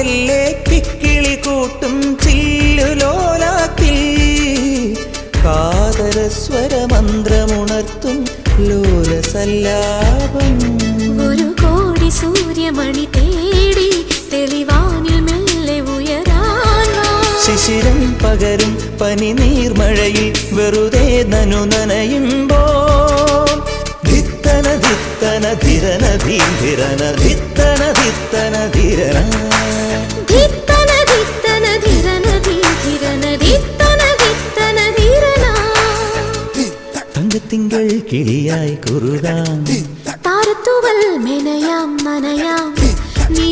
മെല്ലെ കിക്കിളി കൂട്ടും ചില്ലുലോലാത്തിൽ കാതരസ്വരമന്ത്രമുണർത്തും ലോലസല്ലാപം. ഒരു കോടി സൂര്യമണി തേടി തെളിവാനിൽ മെല്ലെ ഉയരാൻ ശിശിരം പകരും പനി നീർമഴയിൽ വെറുതെ നനു നനയുമ്പോൾ ധിത്തന ധിത്തന ധിരന ധീരന ധിത്തന ധിത്തന ധിരന ധിത്തന ധിത്തന ധിരന ധീരന ധിത്തന ധിത്തന ധിരന. തങ്കത്തിങ്കൾ കിളിയായി കുറുകാം താരത്തുവൽ മെനയാം നനയാം നീ